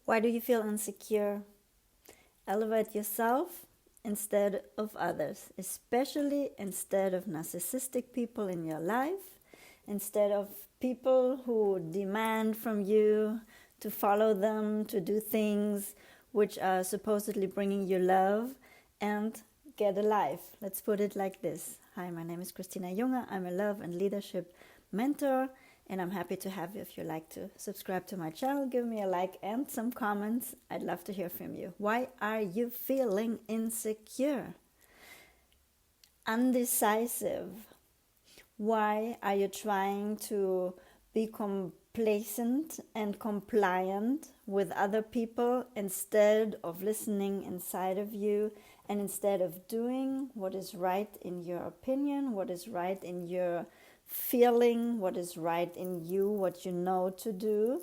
Why do you feel insecure? Elevate yourself instead of others, especially instead of narcissistic people in your life, instead of people who demand from you to follow them, to do things which are supposedly bringing you love, and get a life. Let's put it like this. Hi, my name is Christina Youre. I'm a love and leadership mentor, and I'm happy to have you. If you'd like to subscribe to my channel, give me a like and some comments. I'd love to hear from you. Why are you feeling insecure? Undecisive? Why are you trying to be complacent and compliant with other people instead of listening inside of you, and instead of doing what is right in your opinion, what is right in your feeling, what is right in you, what you know to do,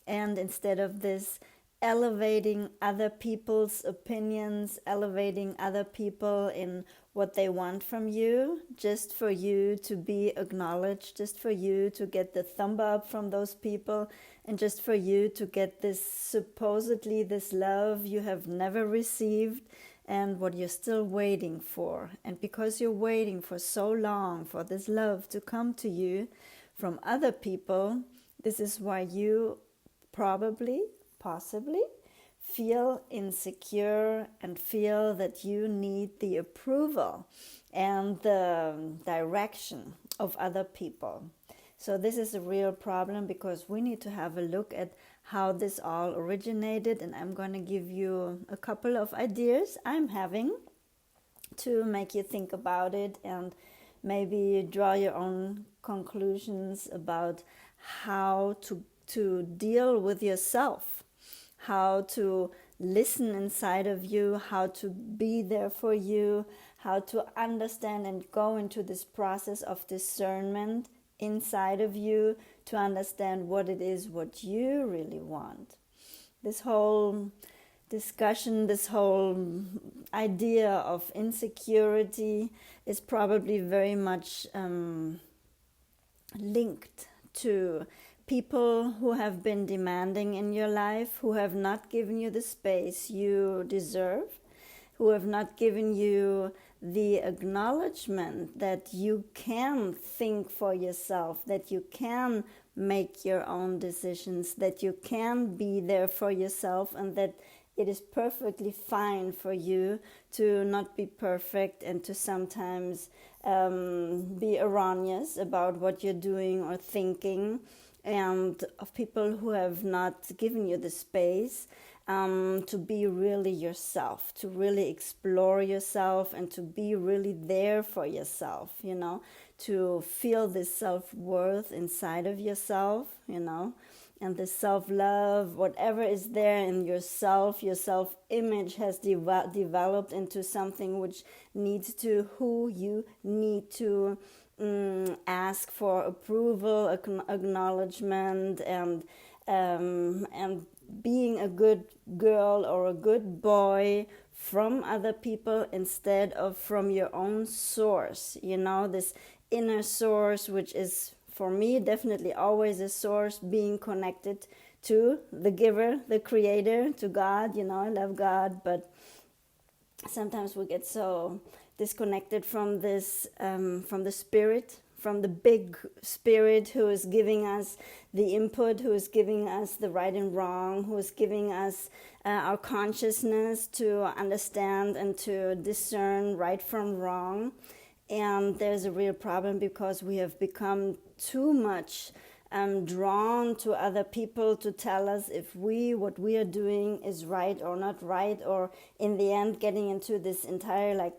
and instead of this, elevating other people's opinions, elevating other people in what they want from you, just for you to be acknowledged, just for you to get the thumb up from those people, and just for you to get this supposedly this love you have never received and what you're still waiting for. And because you're waiting for so long for this love to come to you from other people, this is why you possibly feel insecure and feel that you need the approval and the direction of other people. So this is a real problem, because we need to have a look at how this all originated, and I'm going to give you a couple of ideas I'm having to make you think about it and maybe draw your own conclusions about how to deal with yourself, how to listen inside of you, how to be there for you, how to understand and go into this process of discernment inside of you to understand what it is what you really want. This whole discussion, this whole idea of insecurity is probably very much linked to people who have been demanding in your life, who have not given you the space you deserve, who have not given you the acknowledgement that you can think for yourself, that you can make your own decisions, that you can be there for yourself, and that it is perfectly fine for you to not be perfect and to sometimes be erroneous about what you're doing or thinking, and of people who have not given you the space to be really yourself, to really explore yourself, and to be really there for yourself, to feel this self-worth inside of yourself, and the self-love, whatever is there in yourself, your self-image has developed into something which needs to, who you need to ask for approval, acknowledgement, and being a good girl or a good boy from other people instead of from your own source, this inner source, which is for me definitely always a source, being connected to the giver, the creator, to God. I love God, but sometimes we get so disconnected from this, from the spirit, from the big spirit who is giving us the input, who is giving us the right and wrong, who is giving us our consciousness to understand and to discern right from wrong. And there's a real problem, because we have become too much drawn to other people to tell us if what we are doing is right or not right, or in the end getting into this entire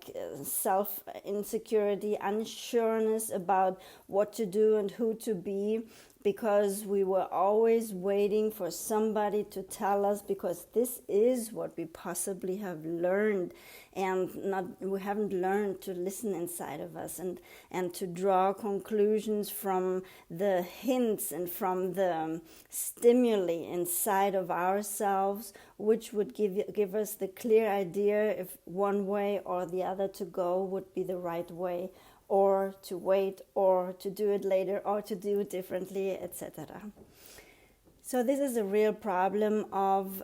self-insecurity, unsureness about what to do and who to be, because we were always waiting for somebody to tell us, because this is what we possibly have learned, and we haven't learned to listen inside of us and to draw conclusions from the hints and from the stimuli inside of ourselves, which would give us the clear idea if one way or the other to go would be the right way, or to wait, or to do it later, or to do it differently, etc. So this is a real problem of,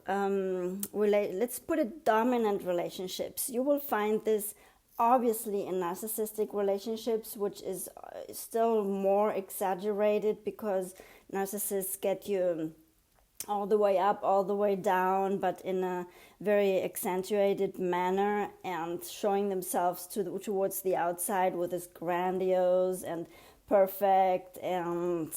let's put it, dominant relationships. You will find this obviously in narcissistic relationships, which is still more exaggerated because narcissists get you all the way up, all the way down, but in a very accentuated manner, and showing themselves towards the outside with this grandiose and perfect and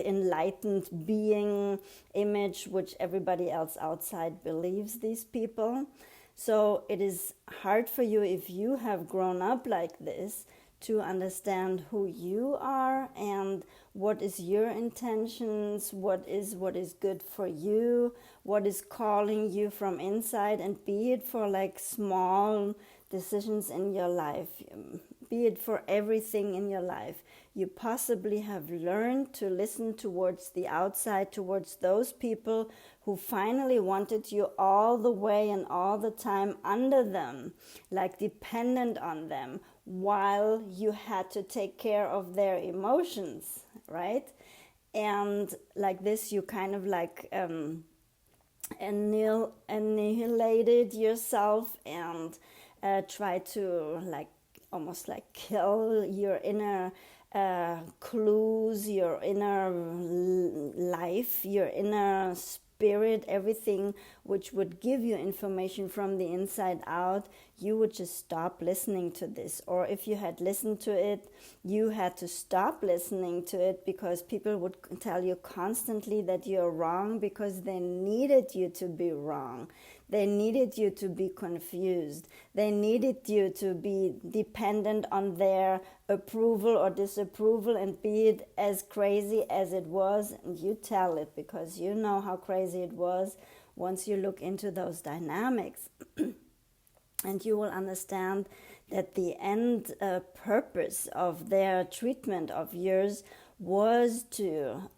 enlightened being image, which everybody else outside believes these people. So it is hard for you, if you have grown up like this, to understand who you are and what is your intentions, what is good for you, what is calling you from inside, and be it for like small decisions in your life, be it for everything in your life. You possibly have learned to listen towards the outside, towards those people who finally wanted you all the way and all the time under them, like dependent on them, while you had to take care of their emotions, right? And like this, you kind of like annihilated yourself and try to like almost like kill your inner clues, your inner life, your inner spirit, everything which would give you information from the inside out. You would just stop listening to this. Or if you had listened to it, you had to stop listening to it, because people would tell you constantly that you're wrong, because they needed you to be wrong. They needed you to be confused. They needed you to be dependent on their approval or disapproval, and be it as crazy as it was, and you tell it because you know how crazy it was once you look into those dynamics. And you will understand that the end purpose of their treatment of yours was to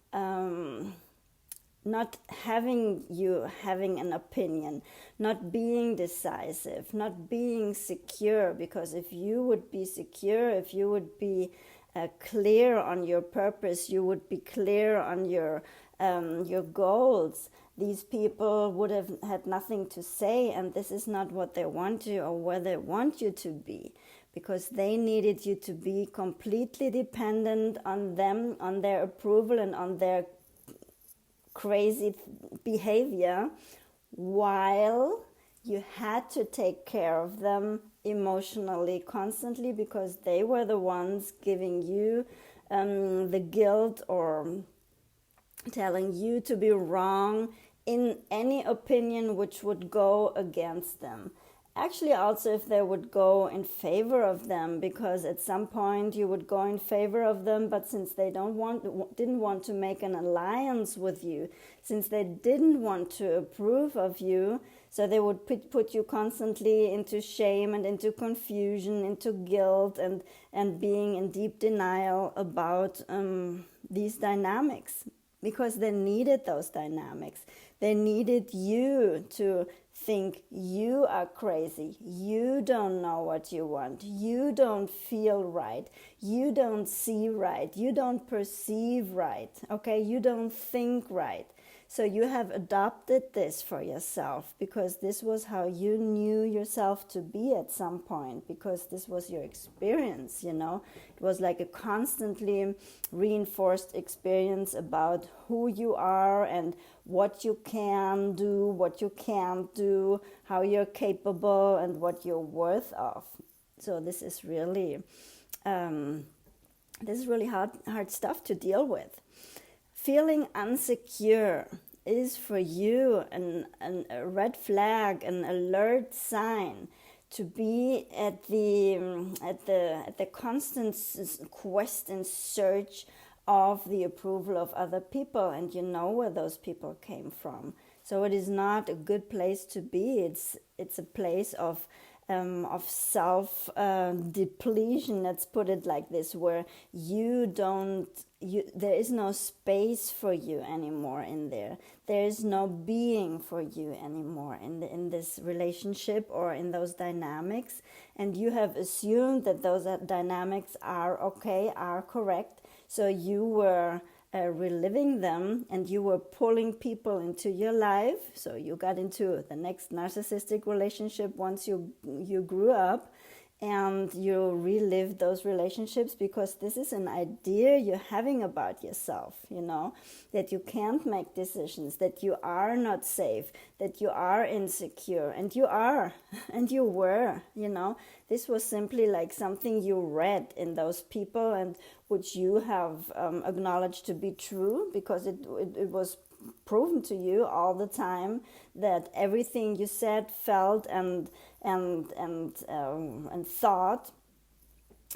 not having you having an opinion, not being decisive, not being secure. Because if you would be secure, if you would be clear on your purpose, you would be clear on your goals, these people would have had nothing to say, and this is not what they want you or where they want you to be, because they needed you to be completely dependent on them, on their approval and on their crazy behavior, while you had to take care of them emotionally constantly, because they were the ones giving you the guilt or telling you to be wrong in any opinion which would go against them. Actually, also if they would go in favor of them, because at some point you would go in favor of them, but since they didn't want to make an alliance with you, since they didn't want to approve of you, so they would put you constantly into shame and into confusion, into guilt, and being in deep denial about these dynamics, because they needed those dynamics. They needed you to think you are crazy, you don't know what you want, you don't feel right, you don't see right, you don't perceive right, okay, you don't think right. So you have adopted this for yourself, because this was how you knew yourself to be at some point, because this was your experience, you know. It was like a constantly reinforced experience about who you are and what you can do, what you can't do, how you're capable, and what you're worth of. So this is really hard stuff to deal with. Feeling insecure is for you a red flag, an alert sign to be at the constant quest and search of the approval of other people, and you know where those people came from. So it is not a good place to be. It's a place of self depletion. Let's put it like this, where there is no space for you anymore in there. There is no being for you anymore in this relationship or in those dynamics, and you have assumed that those dynamics are okay, are correct. So you were reliving them, and you were pulling people into your life. So you got into the next narcissistic relationship once you grew up, and you relive those relationships because this is an idea you're having about yourself, that you can't make decisions, that you are not safe, that you are insecure, and you are, and you were, This was simply like something you read in those people, and which you have acknowledged to be true because it was proven to you all the time that everything you said, felt, and thought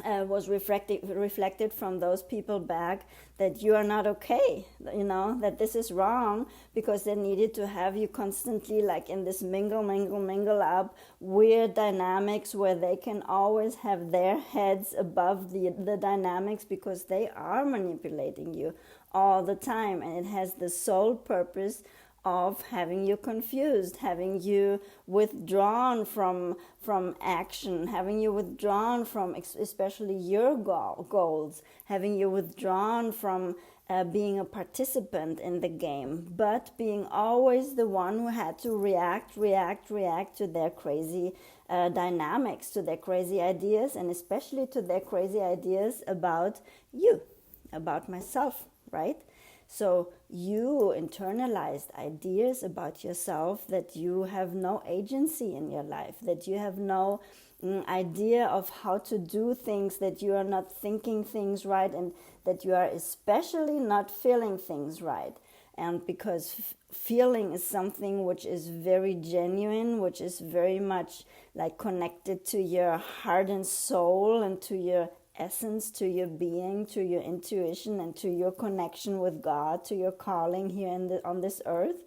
was reflected from those people back, that you are not okay, that this is wrong, because they needed to have you constantly like in this mingle up weird dynamics where they can always have their heads above the dynamics, because they are manipulating you all the time, and it has the sole purpose of having you confused, having you withdrawn from action, having you withdrawn from especially your goals, having you withdrawn from being a participant in the game, but being always the one who had to react to their crazy dynamics, to their crazy ideas, and especially to their crazy ideas about you, about myself, right? So you internalized ideas about yourself that you have no agency in your life, that you have no idea of how to do things, that you are not thinking things right, and that you are especially not feeling things right. And because feeling is something which is very genuine, which is very much like connected to your heart and soul and to your essence, to your being, to your intuition, and to your connection with God, to your calling here on this earth.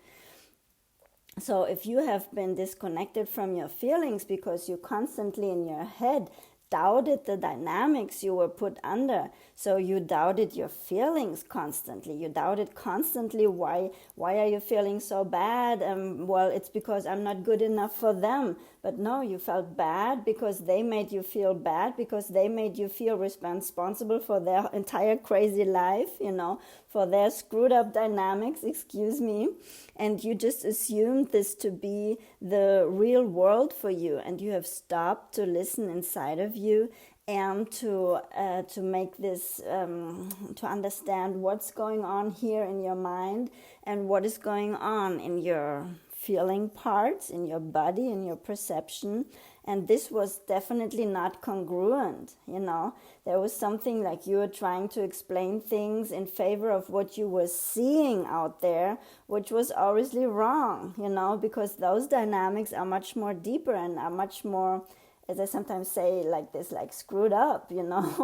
So if you have been disconnected from your feelings because you constantly in your head doubted the dynamics you were put under, so you doubted your feelings constantly, you doubted constantly why are you feeling so bad, well, it's because I'm not good enough for them. But no, you felt bad because they made you feel bad, because they made you feel responsible for their entire crazy life, for their screwed up dynamics, and you just assumed this to be the real world for you, and you have stopped to listen inside of you and to make this, to understand what's going on here in your mind and what is going on in your feeling parts, in your body, in your perception. And this was definitely not congruent, There was something like you were trying to explain things in favor of what you were seeing out there, which was obviously wrong, because those dynamics are much more deeper and are much more, as I sometimes say like this, like screwed up,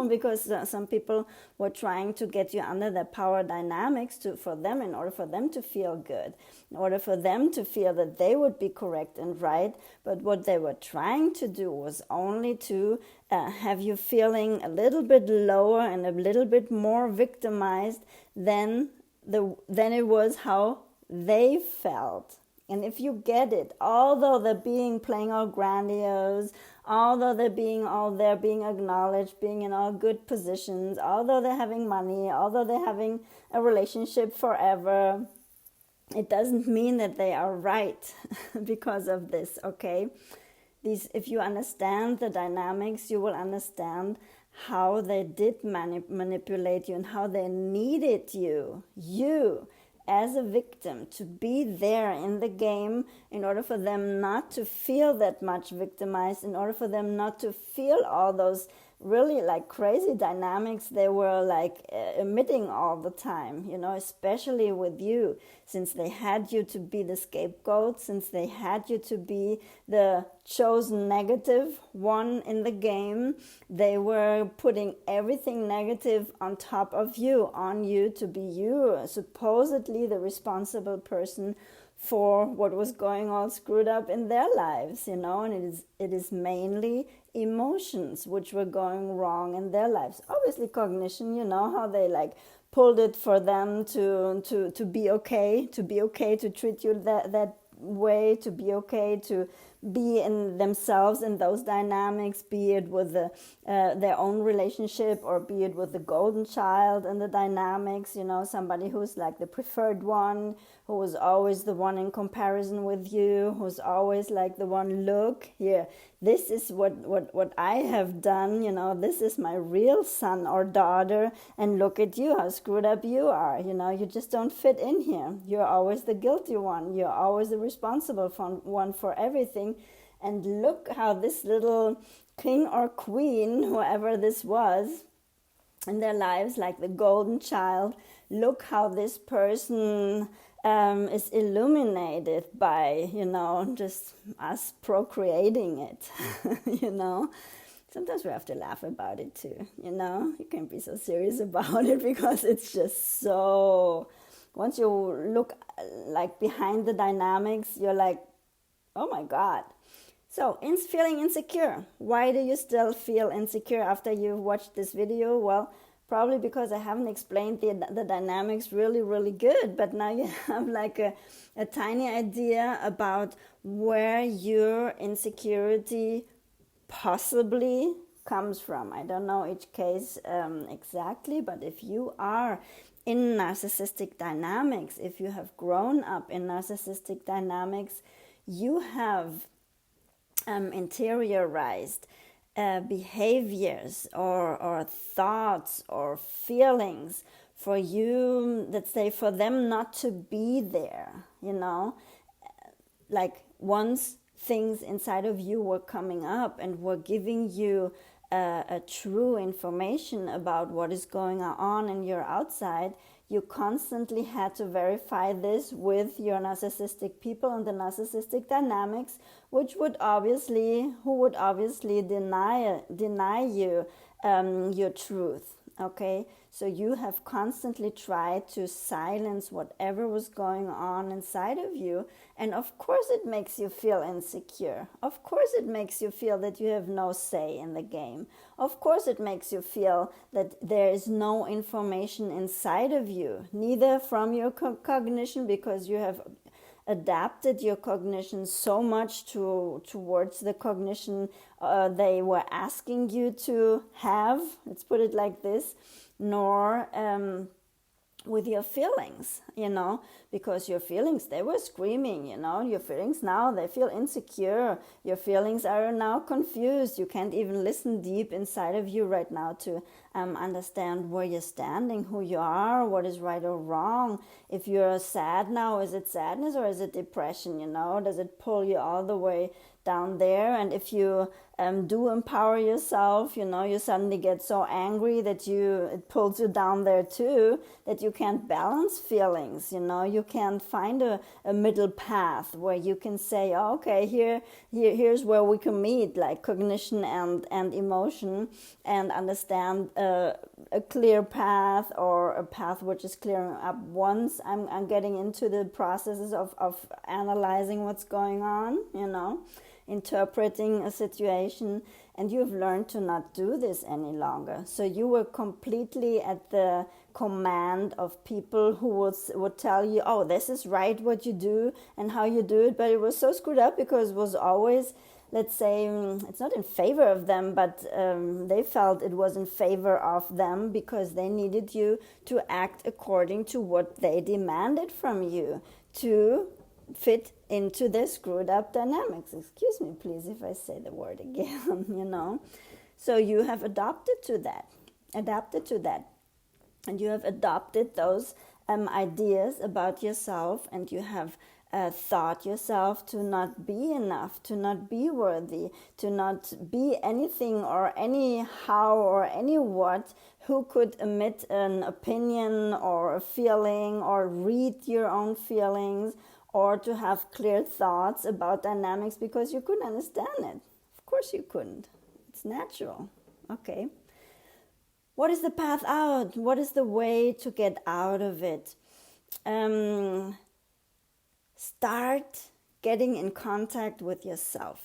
because some people were trying to get you under the power dynamics for them, in order for them to feel good, in order for them to feel that they would be correct and right. But what they were trying to do was only to have you feeling a little bit lower and a little bit more victimized than it was how they felt. And if you get it, although they're playing all grandiose, although they're being all there, being acknowledged, being in all good positions, although they're having money, although they're having a relationship forever, it doesn't mean that they are right because of this, okay? If you understand the dynamics, you will understand how they did manipulate you and how they needed you as a victim to be there in the game, in order for them not to feel that much victimized, in order for them not to feel all those really like crazy dynamics they were like emitting all the time, especially with you, since they had you to be the scapegoat, since they had you to be the chosen negative one in the game. They were putting everything negative on top of you, on you, to be you, supposedly the responsible person for what was going all screwed up in their lives, and it is mainly emotions which were going wrong in their lives. Obviously cognition, how they like pulled it for them to be okay, to treat you that way, to be okay, to be in themselves in those dynamics, be it with their own relationship, or be it with the golden child and the dynamics, somebody who's like the preferred one, who is always the one in comparison with you, who's always like the one, look here, this is what I have done, this is my real son or daughter, and look at you, how screwed up you are, you just don't fit in here. You're always the guilty one. You're always the responsible one for everything. And look how this little king or queen, whoever this was in their lives, like the golden child, look how this person is illuminated by, just us procreating it, Sometimes we have to laugh about it too, You can't be so serious about it because it's just so... Once you look like behind the dynamics, you're like, oh my God. So, feeling insecure. Why do you still feel insecure after you've watched this video? Well, probably because I haven't explained the dynamics really, really good. But now you have like a tiny idea about where your insecurity possibly comes from. I don't know each case exactly, but if you are in narcissistic dynamics, if you have grown up in narcissistic dynamics, you have interiorized behaviors or thoughts or feelings for you, let's say, for them not to be there, like once things inside of you were coming up and were giving you a true information about what is going on in your outside, you constantly had to verify this with your narcissistic people and the narcissistic dynamics, who would obviously deny you your truth. Okay, so you have constantly tried to silence whatever was going on inside of you, and of course it makes you feel insecure. Of course it makes you feel that you have no say in the game. Of course it makes you feel that there is no information inside of you, neither from your cognition, because you have adapted your cognition so much towards the cognition they were asking you to have, let's put it like this, nor with your feelings, because your feelings, they were screaming, your feelings now, they feel insecure, your feelings are now confused, you can't even listen deep inside of you right now to understand where you're standing, who you are, what is right or wrong. If you're sad now, is it sadness or is it depression, does it pull you all the way down there? And if you do empower yourself, you suddenly get so angry that it pulls you down there too, that you can't balance feelings, you can't find a middle path where you can say, oh, okay, here's where we can meet, like cognition and emotion, and understand a clear path, or a path which is clearing up once I'm getting into the processes of analyzing what's going on, interpreting a situation, and you've learned to not do this any longer. So you were completely at the command of people who would tell you, oh, this is right what you do and how you do it, but it was so screwed up because it was always, let's say, it's not in favor of them, but they felt it was in favor of them because they needed you to act according to what they demanded from you to fit into their screwed up dynamics. Excuse me, please, if I say the word again, So you have adapted to that, and you have adopted those ideas about yourself, and you have thought yourself to not be enough, to not be worthy, to not be anything or any how or any what who could emit an opinion or a feeling or read your own feelings, or to have clear thoughts about dynamics because you couldn't understand it. Of course you couldn't. It's natural. Okay. What is the path out? What is the way to get out of it? Start getting in contact with yourself.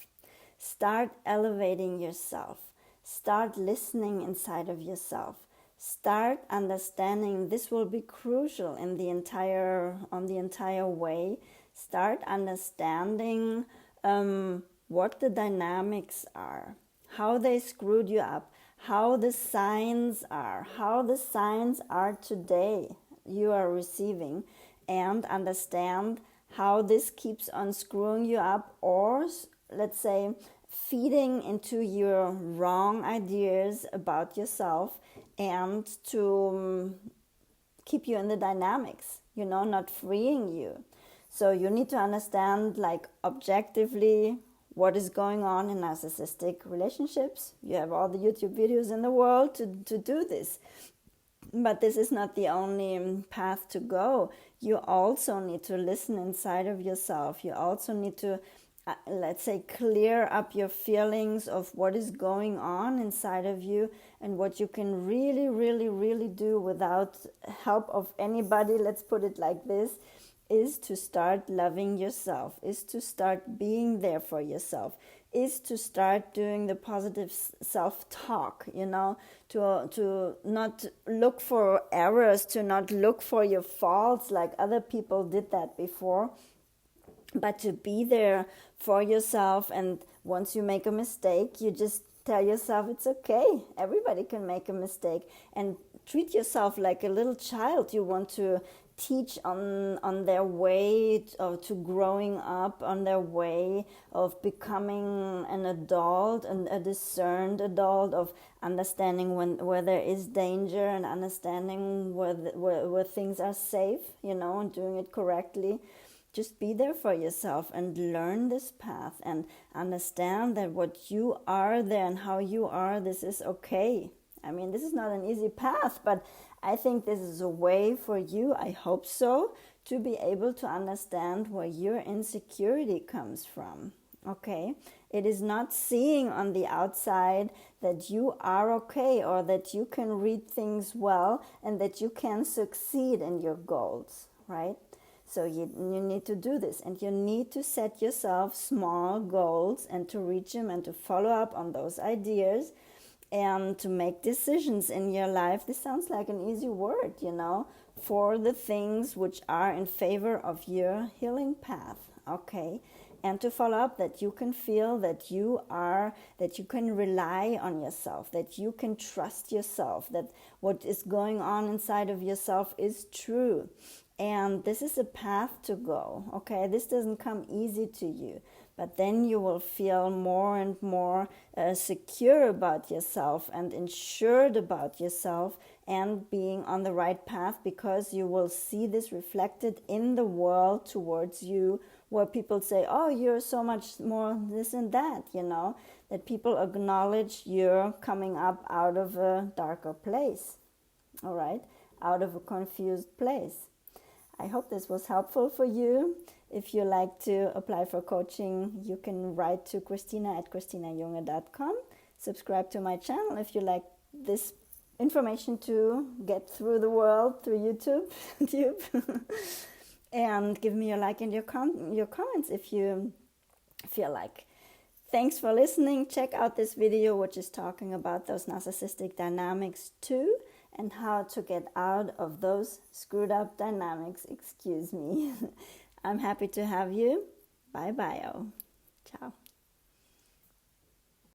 Start elevating yourself. Start listening inside of yourself. Start understanding. This will be crucial on the entire way. Start understanding what the dynamics are, how they screwed you up, how the signs are today you are receiving, and understand how this keeps on screwing you up, or let's say feeding into your wrong ideas about yourself, and to keep you in the dynamics, not freeing you. So you need to understand, like, objectively what is going on in narcissistic relationships. You have all the YouTube videos in the world to do this. But this is not the only path to go. You also need to listen inside of yourself. You also need to, let's say, clear up your feelings of what is going on inside of you, and what you can really, really, really do without help of anybody, let's put it like this, is to start loving yourself, is to start being there for yourself, is to start doing the positive self-talk, to not look for errors, to not look for your faults like other people did that before, but to be there for yourself. And once you make a mistake, you just tell yourself it's okay. Everybody can make a mistake, and treat yourself like a little child you want to teach on their way to growing up, on their way of becoming an adult, and a discerned adult, of understanding where there is danger, and understanding where things are safe, and doing it correctly. Just be there for yourself and learn this path, and understand that what you are there and how you are, this is okay. I mean, this is not an easy path, but I think this is a way for you, I hope so, to be able to understand where your insecurity comes from. Okay? It is not seeing on the outside that you are okay, or that you can read things well, and that you can succeed in your goals, right? So you need to do this, and you need to set yourself small goals, and to reach them, and to follow up on those ideas, and to make decisions in your life. This sounds like an easy word, for the things which are in favor of your healing path, okay? And to follow up, that you can feel that you can rely on yourself, that you can trust yourself, that what is going on inside of yourself is true. And this is a path to go, okay? This doesn't come easy to you. But then you will feel more and more secure about yourself, and assured about yourself, and being on the right path, because you will see this reflected in the world towards you, where people say, oh, you're so much more this and that, that people acknowledge you're coming up out of a darker place, all right, out of a confused place. I hope this was helpful for you. If you like to apply for coaching, you can write to Christina@ChristinaJunge.com. Subscribe to my channel if you like this information to get through the world through YouTube. And give me your like and your comments if you feel like. Thanks for listening. Check out this video, which is talking about those narcissistic dynamics too, and how to get out of those screwed up dynamics. Excuse me. I'm happy to have you. Bye-bye. Ciao.